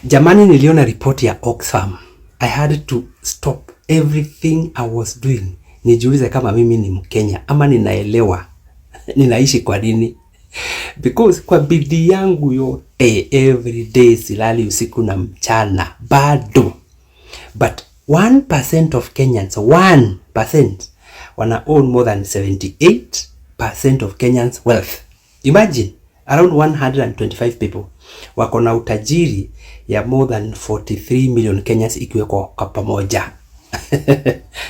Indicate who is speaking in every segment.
Speaker 1: Jamani, niliona report ya Oxfam. I had to stop everything I was doing. Nijiulize kama mimi ni Mkenya ama ninaelewa ninaishi kwa nini. Because kwa bidii yangu yote every day, silali usiku na mchana bado. But 1% of Kenyans, 1% wana own more than 78% of Kenyans wealth. Imagine around 125 people wako na utajiri ya more than 43 million Kenyans ikiwekwa kwa pamoja.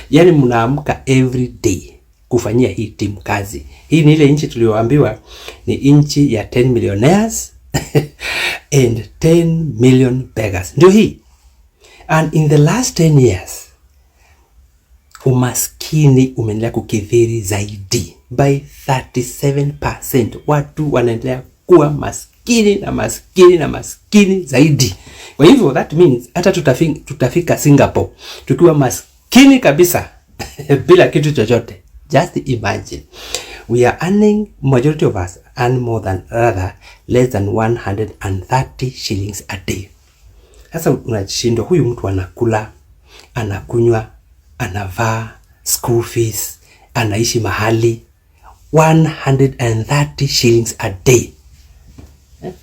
Speaker 1: Yani mnaamka every day kufanyia hii timu kazi. Hii ni ile nchi tulioambiwa ni nchi ya 10 millionaires and 10 million beggars. Ndio hii. And in the last 10 years, umaskini umeendelea kukithiri zaidi by 37%. Watu wanaendelea kuwa maskini na maskini na maskini zaidi. Kwa hivyo that means hata tutafika Singapore tukiwa maskini kabisa bila kitu chochote. Just imagine. We are earning, majority of us earn more than, rather less than 130 shillings a day. Sasa unashindwa, huyu mtu anakula, anakunywa, anavaa, school fees, anaishi mahali, 130 shillings a day.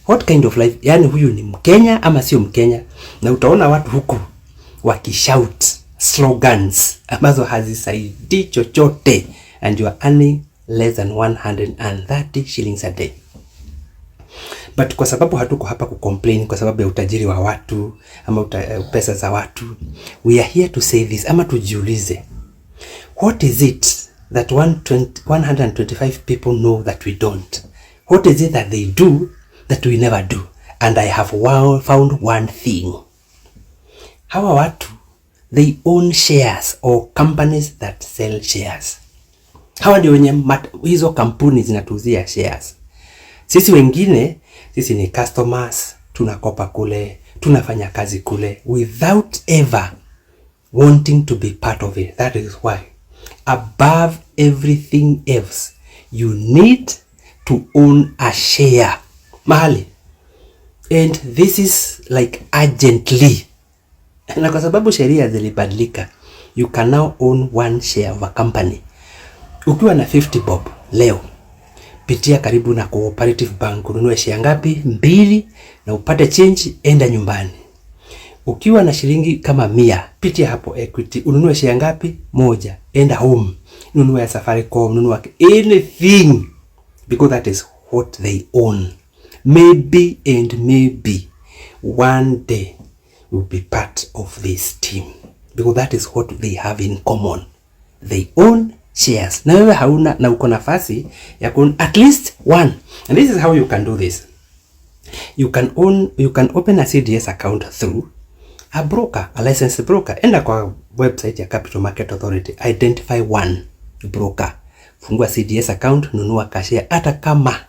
Speaker 1: What kind of life? Yani huyu ni Mkenya ama sio Mkenya? Na utaona watu huku wakishout slogans ambazo hazisaidii chochote, and you are earning less than 130 shillings a day. But kwa sababu hatuko hapa kucomplain kwa sababu ya utajiri wa watu ama pesa za watu, we are here to say this, ama tujiulize, what is it that 125 people know that we don't? What is it that they do that we never do? And I have found one thing. Hawa watu, they own shares or companies that sell shares. Hawa ndio wenye hizo kampuni zinatuzia shares. Sisi wengine, sisi ni customers, tunakopa kule, tunafanya kazi kule, without ever wanting to be part of it. That is why, above everything else, you need to own a share mahali. And this is like urgently. Na kwa sababu sheria zilibadilika, you can now own one share of a company. Ukiwa na 50 bob leo, pitia karibu na Cooperative Bank, ununue share ngapi? 2, na upate change, enda nyumbani. Ukiwa na shilingi kama 100, pitia hapo Equity, ununue share ngapi? 1, enda home, ununue ya Safaricom, ununue anything, because that is what they own. Maybe and maybe one day will be part of this team, because that is what they have in common. They own shares. Na wewe hauna, na uko nafasi ya kuown at least one. And this is how you can do this. You can open a CDS account through a broker, a licensed broker. Enda kwa website ya Capital Market Authority, identify one broker, fungua CDS account, nunua kashare, hata kama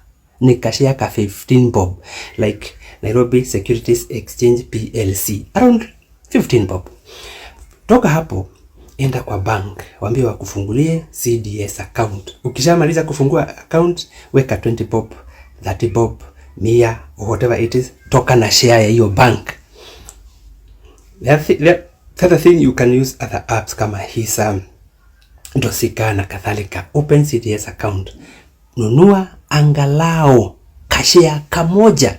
Speaker 1: ni kashare ka 15 bob, like Nairobi Securities Exchange PLC, around 15 bob. Toka hapo, enda kwa bank, waambie wakufungulie CDS account. Ukishamaliza kufungua account, weka 20 bob, 30 bob, 100 or whatever it is, toka na share ya hiyo bank. The other thing, you can use other apps kama Hisa, Dosika na kadhalika. Open CDS account, nunua angalao kashare kamoja.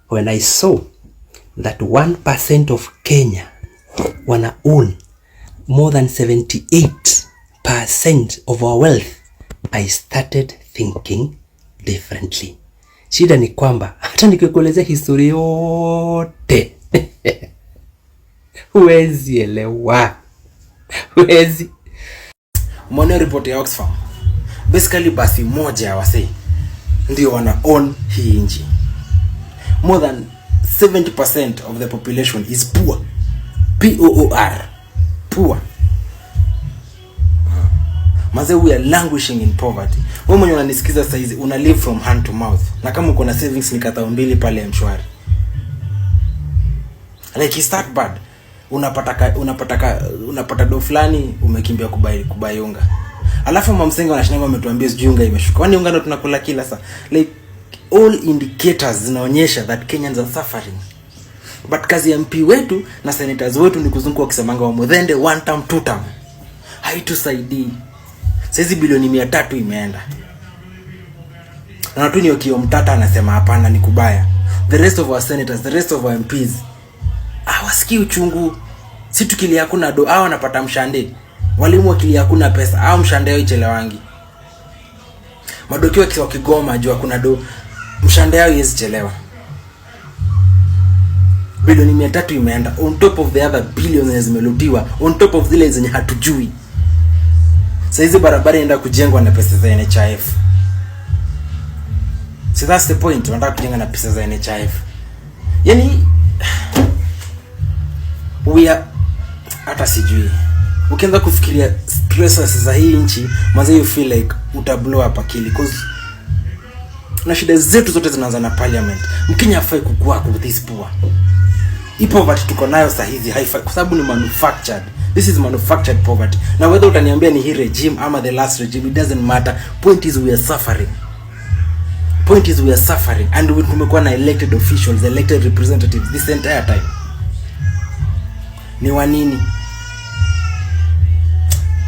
Speaker 1: When I saw that 1% of Kenya wana own more than 78% of our wealth, I started thinking differently. Shida ni kwamba hata nikikuelezea historia yote huwezi elewa. Huwezi.
Speaker 2: Umeona report ya Oxfam? Basically basi moja wasee ndio wana own hii nchi. More than 70% of the population is poor. P-O-O-R. Poor. Maze, we are languishing in poverty. Wewe mwenye unanisikiza sasa hizi una live from hand to mouth. Na kama uko na savings ni kata 2 pale Mshwari. Like start bad. Unapata do fulani umekimbia kubai unga. Alafu mamsenga wanashinanga wametuambia sijui unga imeshuka. Kwani unga ndo tunakula kila saa. Like all indicators zinaonyesha that Kenyans are suffering. But kazi ya MP wetu na senators wetu ni kuzunguka wakisemanga wa mudhende 1 term 2 term. Haitusaidii. Saizi bilioni 300 imeenda. Na watu ni Okio Mtata anasema hapana ni kubaya. The rest of our senators, the rest of our MPs hawasikii uchungu. Si tukilia hakuna do au wanapata mshande. Walimu wakilia hakuna pesa au mshande yao ichelewangi. Madokio wakigoma jua kuna do mshande yao yesichelewa. Bilioni 300 imeenda on top of the other billions zimelutiwa, on top of zile zenye hatujui. Saizi barabara inaenda kujengwa na pesa za NHIF. So that's the point, wanataka kujenga na pesa za NHIF. Yani we are hata sijui. Ukianza kufikiria stresses za hii nchi, mwanzo you feel like utablow up akili cause na shida zetu zote zinaanza na parliament. Mkenya hafai kukua with this poor. Hii poverty tuko nayo saa hizi haifai kwa sababu ni manufactured. This is manufactured poverty. Na whether utaniambia ni hii regime ama the last regime, it doesn't matter. Point is we are suffering. Point is we are suffering and we kumekuwa na elected officials, elected representatives this entire time. Ni wanini?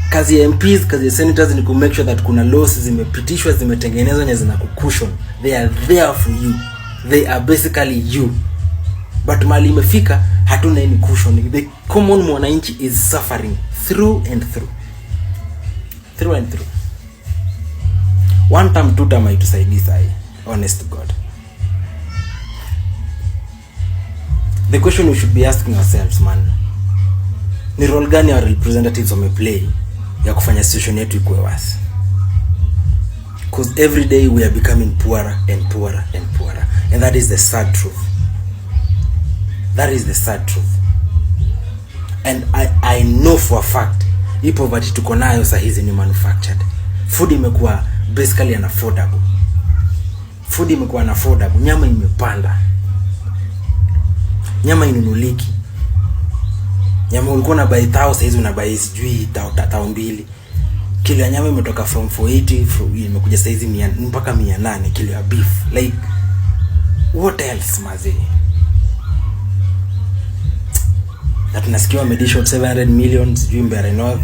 Speaker 2: Kazi ya MPs, kazi ya senators ni ku make sure that kuna laws zimepitishwa, zimetengenezwa na zina kucushion. They are there for you. They are basically you. But mali imefika hatuna any cushion. The common mwananchi is suffering through and through. Through and through. 1 term 2 term haitusaidii sahi. Honest to God. The question we should be asking ourselves, man. Ni role gani our representatives wameplay ya kufanya situation yetu ikuwe worse? Because every day we are becoming poorer and poorer and poorer. And that is the sad truth. That is the sad truth. And I know for a fact hii poverty tuko nayo saa hizi ni manufactured. Food imekuwa basically unaffordable. Food imekuwa unaffordable. Nyama imepanda. Nyama inunuliki. Nyama ulikuwa na buy 1000 saa hizi una buy sijui 2,000. Kilo ya nyama imetoka from 480 imekuja saa hizi mpaka 800 kilo ya beef. Like what else mazi? Na tunasikia wamedisho 700 million sijui Mbeere North.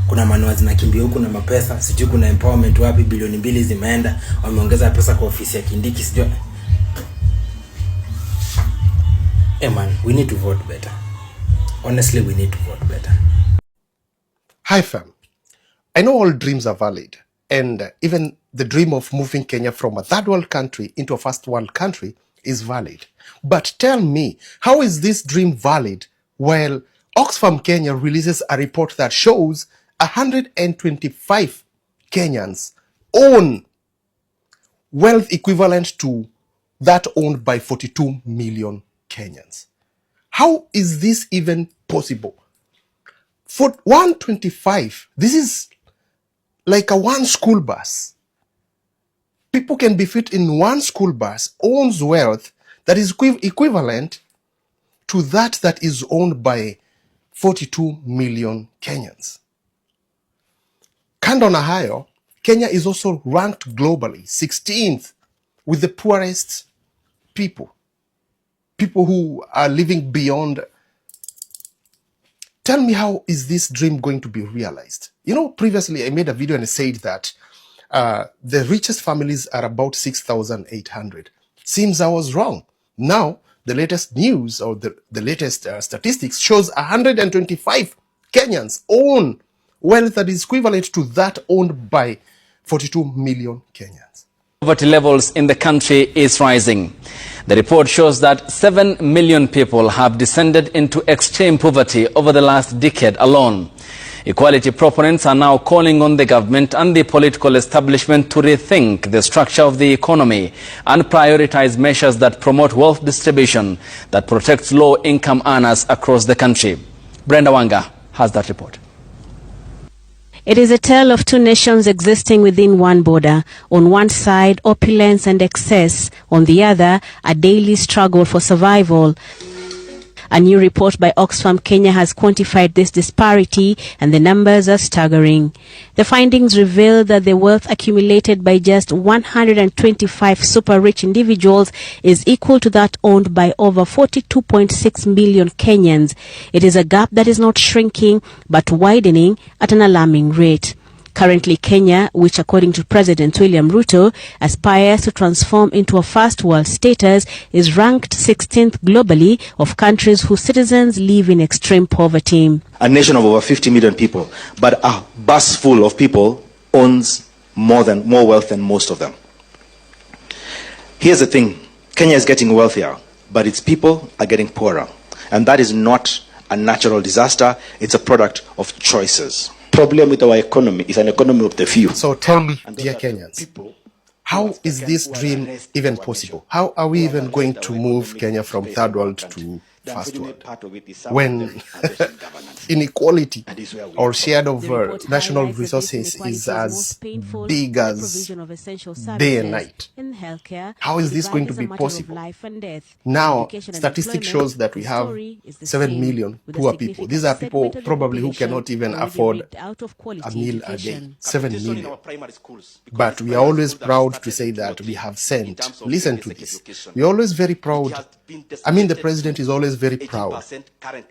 Speaker 2: Kuna manua zinakimbia huku na mapesa, sijui kuna empowerment wapi bilioni 2 zimeenda, wameongeza pesa kwa ofisi ya Kindiki sijui. Man, we need to vote better. Honestly, we need to vote better.
Speaker 3: Hi fam. I know all dreams are valid and even the dream of moving Kenya from a third world country into a first world country is valid. But tell me, how is this dream valid while Oxfam Kenya releases a report that shows 125 Kenyans own wealth equivalent to that owned by 42 million Kenyans? How is this even possible? For 125, this is like a one school bus. People can be fit in one school bus, owns wealth that is equivalent to that is owned by 42 million Kenyans. Kando na hayo, Kenya is also ranked globally 16th with the poorest people. People who are living beyond. Tell me, how is this dream going to be realized? You know, previously I made a video and I said that the richest families are about 6,800. Seems I was wrong. Now, the latest news or the latest statistics shows 125 Kenyans own wealth that is equivalent to that owned by 42 million Kenyans.
Speaker 4: Poverty levels in the country is rising. The report shows that 7 million people have descended into extreme poverty over the last decade alone. Equality proponents are now calling on the government and the political establishment to rethink the structure of the economy and prioritize measures that promote wealth distribution that protects low-income earners across the country. Brenda Wanga has that report.
Speaker 5: It is a tale of two nations existing within one border. On one side, opulence and excess. On the other, a daily struggle for survival. A new report by Oxfam Kenya has quantified this disparity, and the numbers are staggering. The findings reveal that the wealth accumulated by just 125 super-rich individuals is equal to that owned by over 42.6 million Kenyans. It is a gap that is not shrinking but widening at an alarming rate. Currently, Kenya, which according to President William Ruto aspires to transform into a first world status, is ranked 16th globally of countries whose citizens live in extreme poverty.
Speaker 6: A nation of over 50 million people, but a bus full of people owns more wealth than most of them. Here's the thing, Kenya is getting wealthier, but its people are getting poorer. And that is not a natural disaster, it's a product of choices. Problem with our economy is an economy of the few.
Speaker 3: So tell me, dear Kenyans, how is this dream even possible? How are we even going to move Kenya from third world to first world when inequality or shared over national resources is as big as day and night? How is this going to be possible? Now, statistics shows that we have 7 million poor people. These are people probably who cannot even afford a meal a day. 7 million. But we are always proud to say that we have sent, listen to this, we are always very proud. I mean, the president is always very proud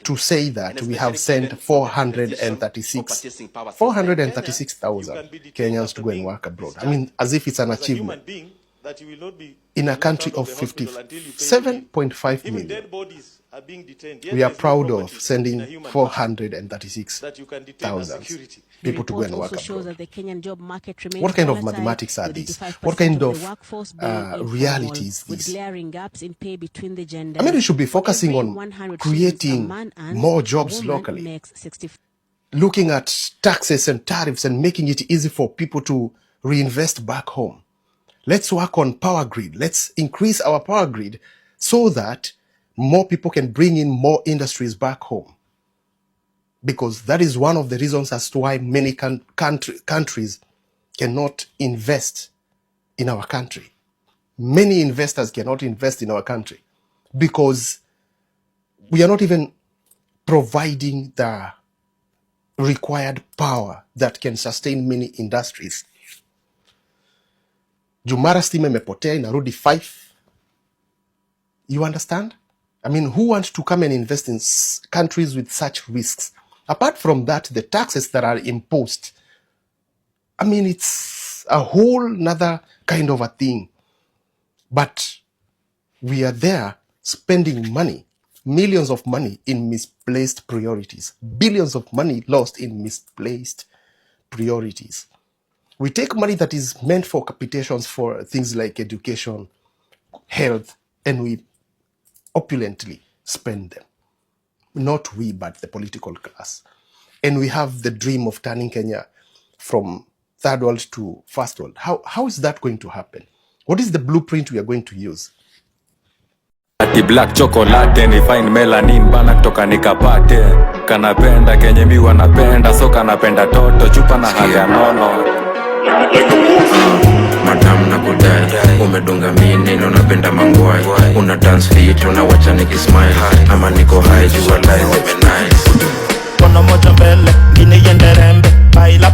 Speaker 3: to say that we have sent 436,000 Kenyans to go and work abroad. I mean, as if it's an achievement. In a country of 57.5 million, we are proud of sending 436,000 people to go and work abroad. What kind of mathematics are these? What kind of reality is this? I mean, we should be focusing on creating more jobs locally, looking at taxes and tariffs and making it easy for people to reinvest back home. Let's work on power grid. Let's increase our power grid so that more people can bring in more industries back home. Because that is one of the reasons as to why many countries cannot invest in our country. Many investors cannot invest in our country because we are not even providing the required power that can sustain many industries. Jumara stima imepotea inarudi 5. You understand? I mean, who wants to come and invest in countries with such risks? Apart from that, the taxes that are imposed, I mean, it's a whole nother kind of a thing. But we are there spending money, millions of money in misplaced priorities, billions of money lost in misplaced priorities. We take money that is meant for capitations for things like education, health, and we opulently spend them. Not we, but the political class. And we have the dream of turning Kenya from third world to first world. How is that going to happen? What is the blueprint we are going to use?
Speaker 7: Ati black chocolate ni fine melanin bana kutoka nikapate. Kanapenda kenye mi wanapenda so kanapenda toto chupa na haga nono.
Speaker 8: Madam na kudai umedunga mini na unapenda mangwai. Una dance fit unawacha nikismile ama niko high jua life nice. Kono moja mbele ngine yende rembe. Baila